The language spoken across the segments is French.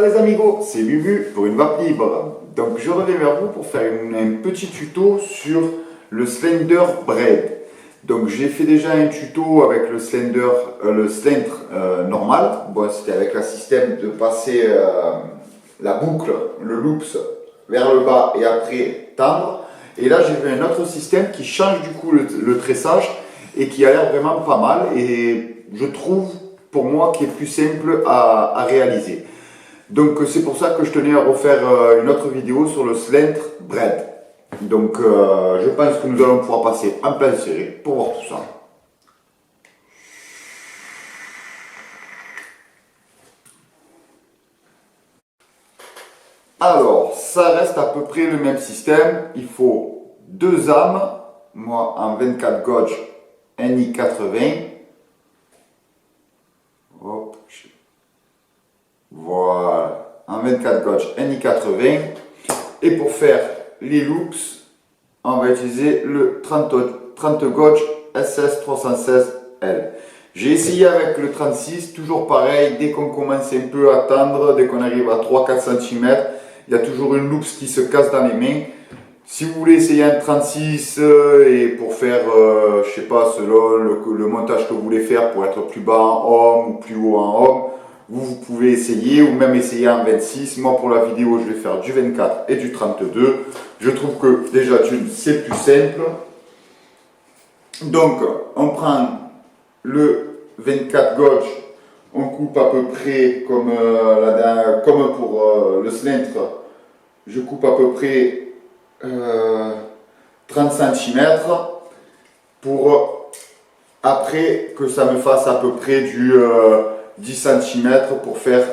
les amigos, c'est Bubu pour une vape libre. Donc je reviens vers vous pour faire un petit tuto sur le Slender Braid. Donc j'ai fait déjà un tuto avec le Slender normal. Bon, c'était avec le système de passer la boucle, le loops vers le bas et après tendre. Et là j'ai vu un autre système qui change du coup le tressage et qui a l'air vraiment pas mal et je trouve pour moi qui est plus simple à réaliser. Donc c'est pour ça que je tenais à refaire une autre vidéo sur le Slender Braid. Donc je pense que nous allons pouvoir passer en plein serré pour voir tout ça. Alors ça reste à peu près le même système. Il faut deux âmes, moi en 24 gauge NI80. Hop. Voilà, en 24 gauge NI80. Et pour faire les loops, on va utiliser le 30 gauge SS316L. J'ai essayé avec le 36, toujours pareil, dès qu'on commence un peu à tendre, dès qu'on arrive à 3-4 cm, il y a toujours une loops qui se casse dans les mains. Si vous voulez essayer un 36 et pour faire, je sais pas, selon le montage que vous voulez faire pour être plus bas en homme ou plus haut en homme, vous pouvez essayer ou même essayer en 26. Moi pour la vidéo je vais faire du 24 et du 32. Je trouve que déjà c'est plus simple. Donc on prend le 24 gauge, on coupe à peu près comme pour le Slender. Je coupe à peu près 30 cm pour après que ça me fasse à peu près du 10 cm pour faire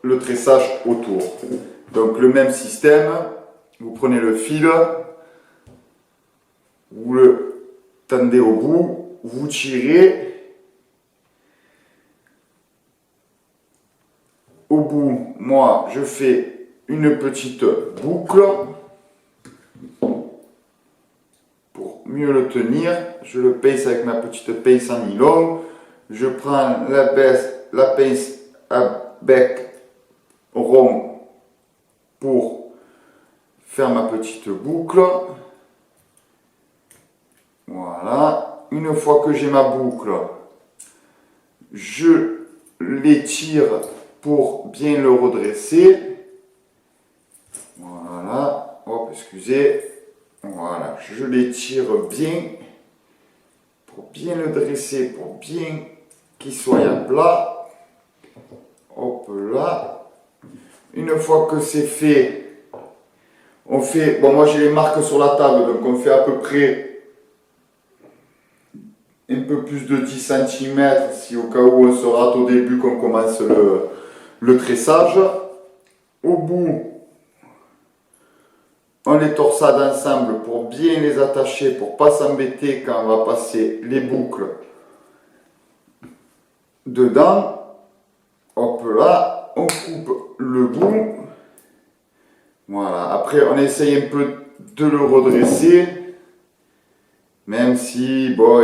le tressage autour. Donc le même système, vous prenez le fil, vous le tendez au bout, vous tirez. Au bout, moi je fais une petite boucle. Pour mieux le tenir, je le pince avec ma petite pince en nylon. Je prends la pince à bec rond pour faire ma petite boucle. Voilà. Une fois que j'ai ma boucle, je l'étire pour bien le redresser. Voilà. Hop, excusez. Voilà, je l'étire bien pour bien le dresser, pour bien qu'il soit à plat. Hop là. Une fois que c'est fait, on fait, bon moi j'ai les marques sur la table, donc on fait à peu près un peu plus de 10 cm si au cas où on se rate au début qu'on commence le tressage. Au bout, on les torsade ensemble pour bien les attacher, pour ne pas s'embêter quand on va passer les boucles dedans. Hop là, on coupe le bout. Voilà, après on essaye un peu de le redresser. Même si, bon,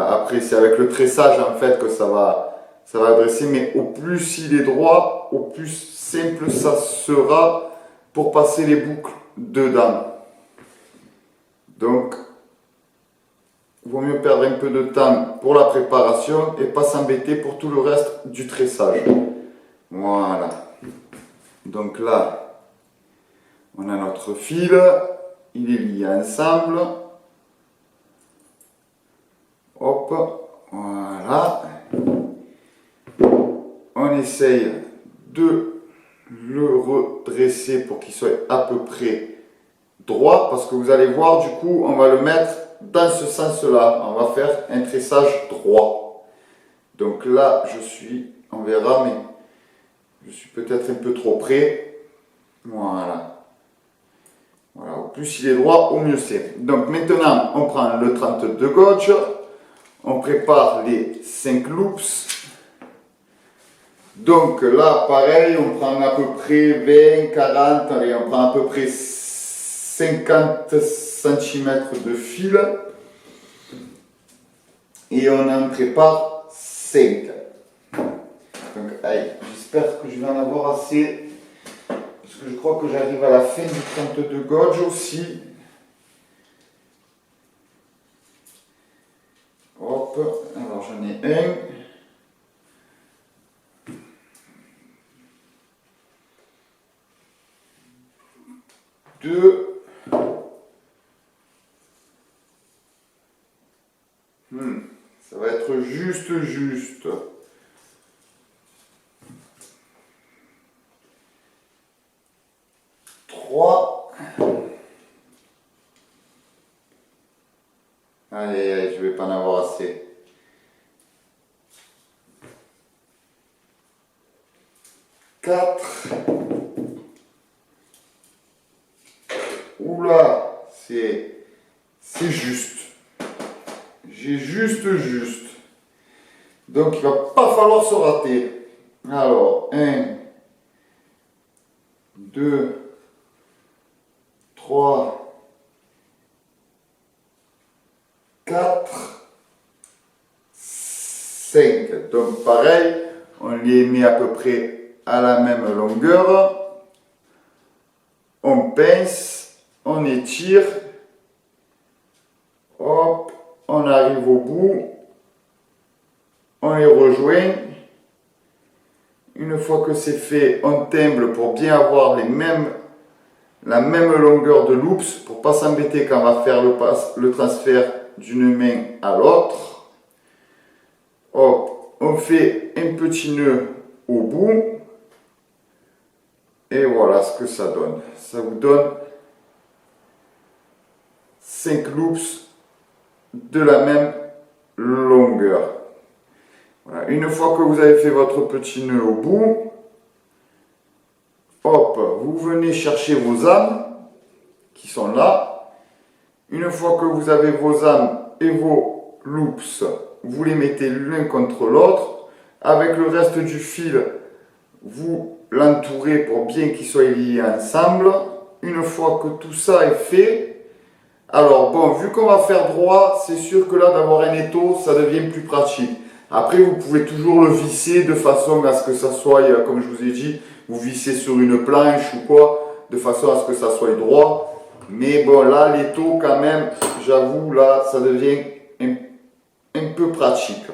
après c'est avec le tressage en fait que ça va dresser. Mais au plus il est droit, au plus simple ça sera pour passer les boucles dedans. Donc, il vaut mieux perdre un peu de temps pour la préparation et pas s'embêter pour tout le reste du tressage. Voilà. Donc là, on a notre fil, il est lié ensemble. Hop, voilà. On essaye de le redresser pour qu'il soit à peu près droit, parce que vous allez voir, du coup, on va le mettre dans ce sens-là. On va faire un tressage droit. Donc là, on verra, mais je suis peut-être un peu trop près. Voilà. Voilà, au plus il est droit, au mieux c'est. Donc maintenant, on prend le 32 gauge, on prépare les 5 loops. Donc là, pareil, on prend à peu près 20, 40, allez, on prend à peu près 50 cm de fil et on en prépare 5. Donc, allez, j'espère que je vais en avoir assez que je crois que j'arrive à la fin du 32 gauge aussi. Hop, alors j'en ai un. Deux. Ça va être juste. 3. Allez, je vais pas en avoir assez. 4. Oula, c'est juste. J'ai juste. Donc il va pas falloir se rater. Alors, 1, 2, 3, 4, 5. Donc pareil, on les met à peu près à la même longueur. On pince, on étire. Hop, on arrive au bout. On les rejoint. Une fois que c'est fait, on timbre pour bien avoir la même longueur de loops pour pas s'embêter quand on va faire le transfert d'une main à l'autre. Hop, on fait un petit nœud au bout. Et voilà ce que ça donne. Ça vous donne 5 loops de la même longueur. Voilà. Une fois que vous avez fait votre petit nœud au bout, hop, vous venez chercher vos âmes qui sont là. Une fois que vous avez vos âmes et vos loops, vous les mettez l'un contre l'autre. Avec le reste du fil, vous l'entourez pour bien qu'ils soient liés ensemble. Une fois que tout ça est fait, alors bon, vu qu'on va faire droit, c'est sûr que là d'avoir un étau, ça devient plus pratique. Après, vous pouvez toujours le visser de façon à ce que ça soit, comme je vous ai dit, vous vissez sur une planche ou quoi, de façon à ce que ça soit droit. Mais bon, là, l'étau, quand même, j'avoue, là, ça devient un peu pratique.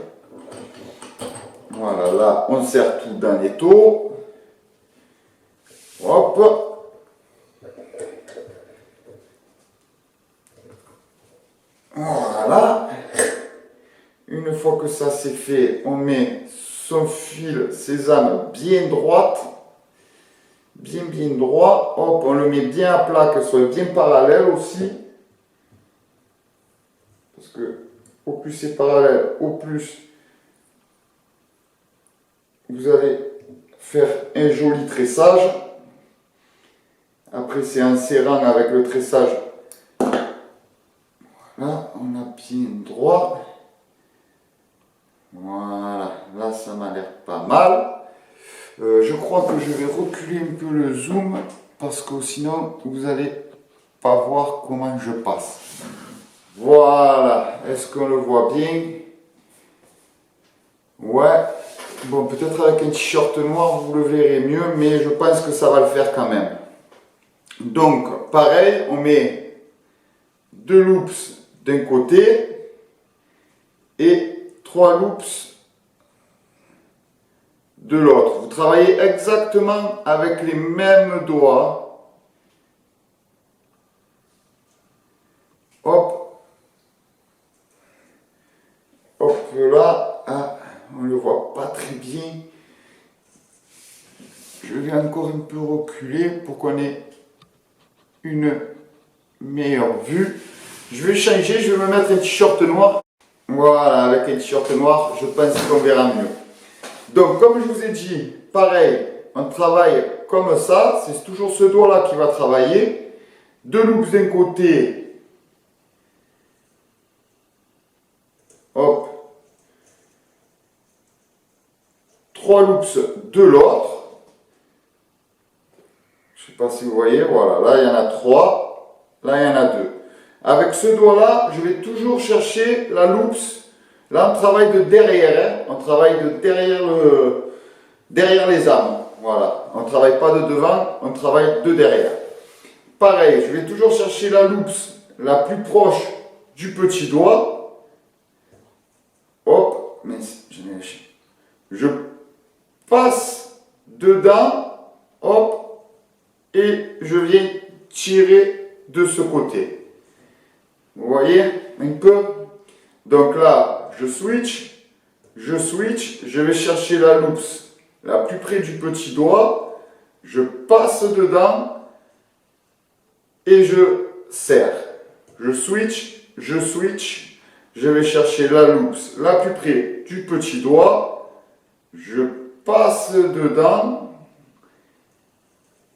Voilà, là, on serre tout dans l'étau. Hop. Voilà. Une fois que ça c'est fait, on met son fil sésame bien droite, bien droit. Hop, on le met bien à plat, qu'elle soit bien parallèle aussi. Parce que au plus c'est parallèle, au plus vous allez faire un joli tressage. Après c'est en serrant avec le tressage. Voilà, on a bien droit. Voilà, là ça m'a l'air pas mal. Je crois que je vais reculer un peu le zoom parce que sinon vous allez pas voir comment je passe. Voilà, est-ce qu'on le voit bien? Ouais, bon peut-être avec un t-shirt noir vous le verrez mieux, mais je pense que ça va le faire quand même. Donc pareil, on met 2 loops d'un côté et 3 loops de l'autre. Vous travaillez exactement avec les mêmes doigts. Hop. Hop là. Ah, on ne le voit pas très bien. Je vais encore un peu reculer pour qu'on ait une meilleure vue. Je vais changer, je vais me mettre un t-shirt noir. Voilà, avec un t-shirt noir, je pense qu'on verra mieux. Donc, comme je vous ai dit, pareil, on travaille comme ça. C'est toujours ce doigt-là qui va travailler. 2 loops d'un côté. Hop. 3 loops de l'autre. Je ne sais pas si vous voyez, voilà, là il y en a 3, là il y en a 2. Avec ce doigt-là, je vais toujours chercher la loops. Là, on travaille de derrière, hein. On travaille de derrière les âmes. Voilà, on ne travaille pas de devant, on travaille de derrière. Pareil, je vais toujours chercher la loupe la plus proche du petit doigt. Hop, mais j'en ai lâché. Je passe dedans, hop, et je viens tirer de ce côté. Vous voyez un peu? Donc là, je switch, je vais chercher la loupe la plus près du petit doigt, je passe dedans et je serre. Je switch, je vais chercher la loupe la plus près du petit doigt, je passe dedans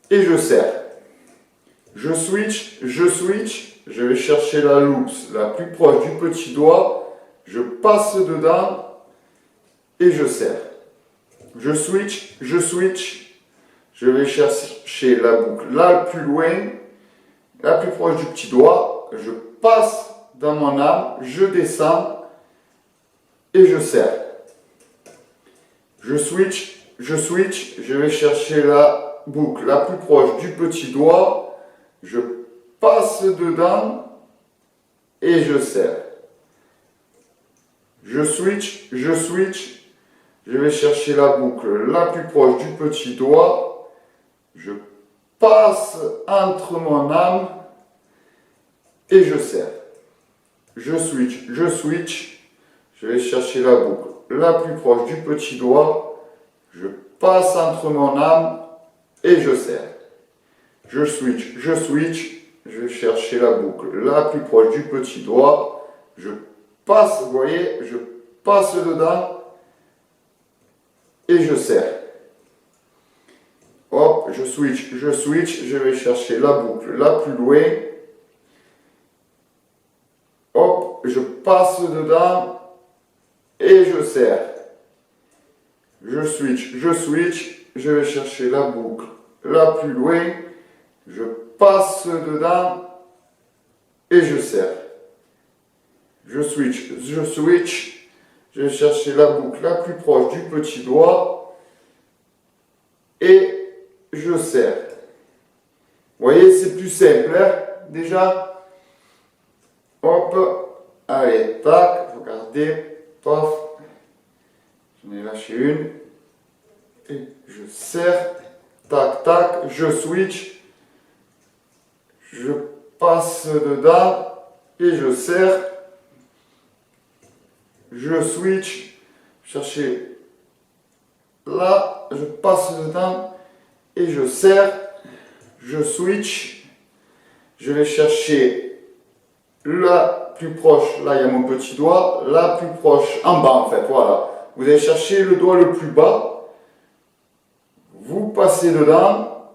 et je serre. Je switch, je vais chercher la loupe la plus proche du petit doigt, je passe dedans et je serre. Je switch, je vais chercher la boucle la plus loin, la plus proche du petit doigt, je passe dans mon arme, je descends et je serre. Je switch, je vais chercher la boucle la plus proche du petit doigt, je passe dedans et je serre. Je switch, je vais chercher la boucle la plus proche du petit doigt, je passe entre mon âme et je serre. Je switch, je vais chercher la boucle la plus proche du petit doigt, je passe entre mon âme et je serre. Je switch, je vais chercher la boucle la plus proche du petit doigt, je passe, vous voyez, je passe dedans et je serre. Hop, je switch, je vais chercher la boucle la plus loin. Hop, je passe dedans et je serre. Je switch, je vais chercher la boucle la plus loin. Je passe dedans et je serre. Je switch, je vais chercher la boucle la plus proche du petit doigt et je serre. Vous voyez, c'est plus simple, hein, déjà. Hop, allez, tac, regardez, paf, j'en ai lâché une, et je serre, tac, tac, je switch, je passe dedans, et je serre, je switch, chercher là, je passe dedans, et je serre, je switch, je vais chercher la plus proche, là il y a mon petit doigt, la plus proche, en bas en fait, voilà. Vous allez chercher le doigt le plus bas, vous passez dedans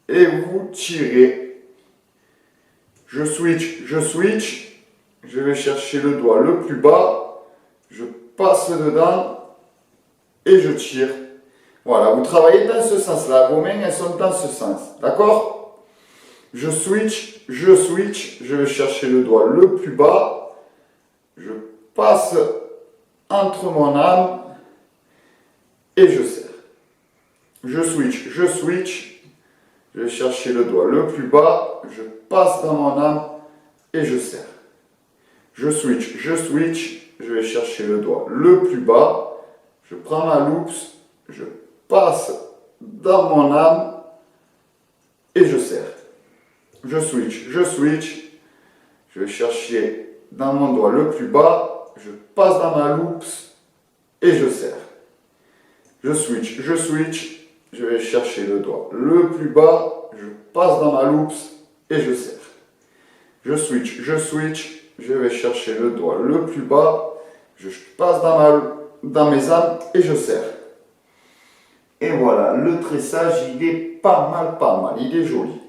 et vous tirez. Je switch, je vais chercher le doigt le plus bas, je passe dedans et je tire. Voilà, vous travaillez dans ce sens-là, vos mains elles sont dans ce sens, d'accord? Je switch, je vais chercher le doigt le plus bas, je passe entre mon âme et je serre. Je switch, je vais chercher le doigt le plus bas, je passe dans mon âme et je serre. Je switch, je vais chercher le doigt le plus bas, je prends ma loupe, je passe dans mon âme et je serre. Je switch, je vais chercher dans mon doigt le plus bas, je passe dans ma loupe et je serre. Je switch, je vais chercher le doigt le plus bas, je passe dans ma loupe et je serre. Je switch, je vais chercher le doigt le plus bas, je passe dans mes âmes et je serre. Et voilà, le tressage il est pas mal, il est joli.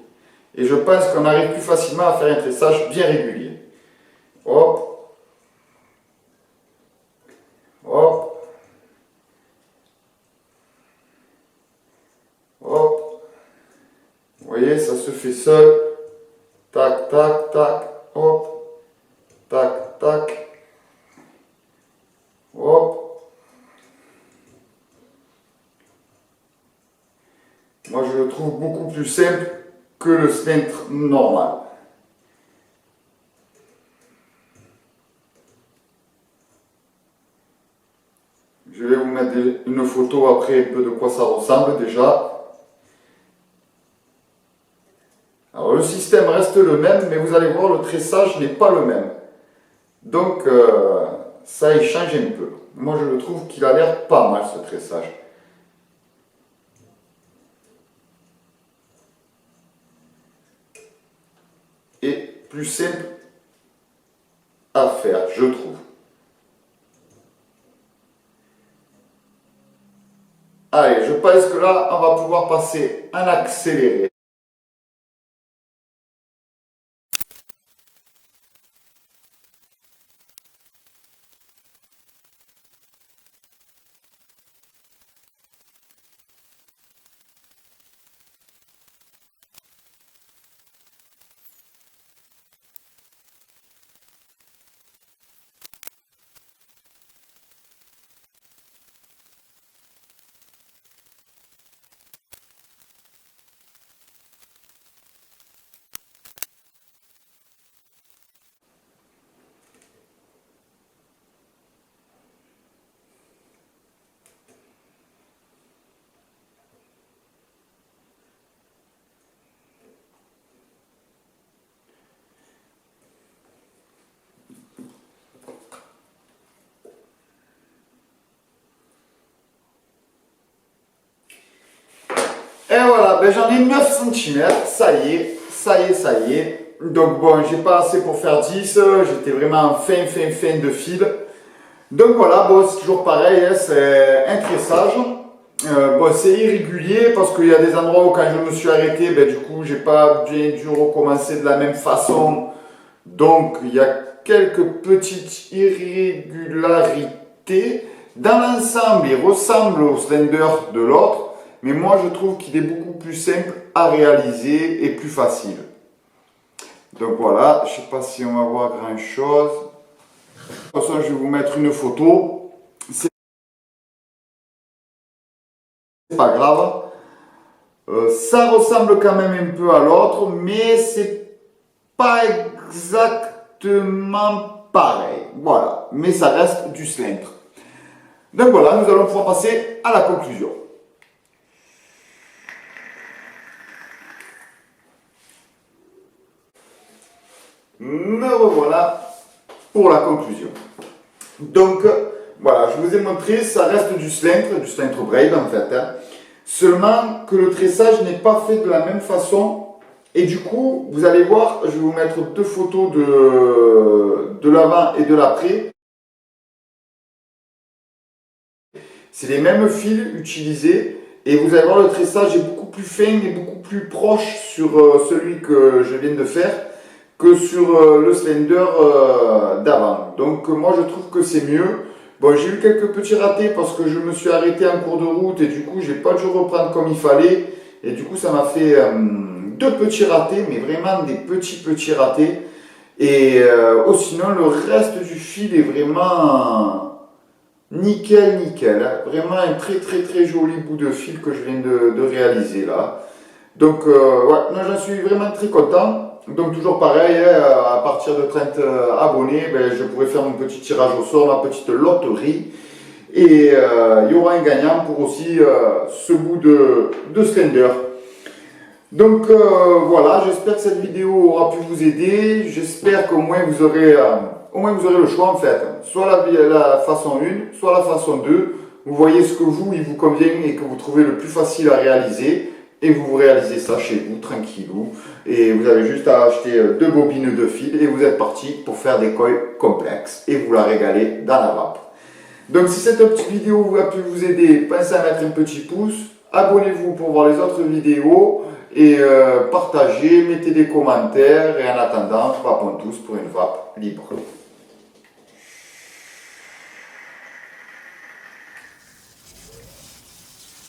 Et je pense qu'on arrive plus facilement à faire un tressage bien régulier. Hop. Hop. Hop. Vous voyez, ça se fait seul. Tac, tac, tac. Hop. Tac, tac. Hop. Moi, je le trouve beaucoup plus simple que le cintre normal. Je vais vous mettre une photo après un peu de quoi ça ressemble déjà. Alors le système reste le même, mais vous allez voir, le tressage n'est pas le même. Donc ça il change un peu. Moi je le trouve qu'il a l'air pas mal ce tressage. Et plus simple à faire, je trouve. Allez, je pense que là, on va pouvoir passer en accéléré. Et voilà, ben j'en ai 9 cm, ça y est, ça y est, ça y est. Donc bon, j'ai pas assez pour faire 10, j'étais vraiment fin de fil. Donc voilà, bon, c'est toujours pareil, hein, c'est un tressage. Bon, c'est irrégulier parce qu'il y a des endroits où quand je me suis arrêté, ben, du coup, j'ai pas bien dû recommencer de la même façon. Donc, il y a quelques petites irrégularités. Dans l'ensemble, il ressemble au Slender de l'autre, mais moi, je trouve qu'il est beaucoup plus simple à réaliser et plus facile. Donc voilà, je ne sais pas si on va voir grand chose. De toute façon, je vais vous mettre une photo. C'est pas grave. Ça ressemble quand même un peu à l'autre, mais c'est pas exactement pareil. Voilà, mais ça reste du Slender. Donc voilà, nous allons pouvoir passer à la conclusion. Me revoilà pour la conclusion. Donc voilà, je vous ai montré, ça reste du Slender braid en fait. Hein. Seulement que le tressage n'est pas fait de la même façon. Et du coup, vous allez voir, je vais vous mettre deux photos de l'avant et de l'après. C'est les mêmes fils utilisés. Et vous allez voir, le tressage est beaucoup plus fin et beaucoup plus proche sur celui que je viens de faire que sur le Slender d'avant. Donc moi, je trouve que c'est mieux. Bon, j'ai eu quelques petits ratés parce que je me suis arrêté en cours de route et du coup, j'ai pas dû reprendre comme il fallait. Et du coup, ça m'a fait deux petits ratés, mais vraiment des petits ratés. Et sinon, le reste du fil est vraiment nickel. Hein. Vraiment un très joli bout de fil que je viens de réaliser là. Donc, ouais, non, j'en suis vraiment très content. Donc toujours pareil, hein, à partir de 30 abonnés, ben, je pourrai faire mon petit tirage au sort, ma petite loterie. Et il y aura un gagnant pour aussi ce bout de Slender. Donc voilà, j'espère que cette vidéo aura pu vous aider. J'espère qu'au moins vous aurez le choix en fait. Soit la façon 1, soit la façon 2. Vous voyez ce que il vous convient et que vous trouvez le plus facile à réaliser. Et vous réalisez ça chez vous, tranquillou. Et vous avez juste à acheter deux bobines de fil et vous êtes parti pour faire des coils complexes. Et vous la régalez dans la vape. Donc si cette petite vidéo a pu vous aider, pensez à mettre un petit pouce. Abonnez-vous pour voir les autres vidéos. Et partagez, mettez des commentaires. Et en attendant, frappons tous pour une vape libre.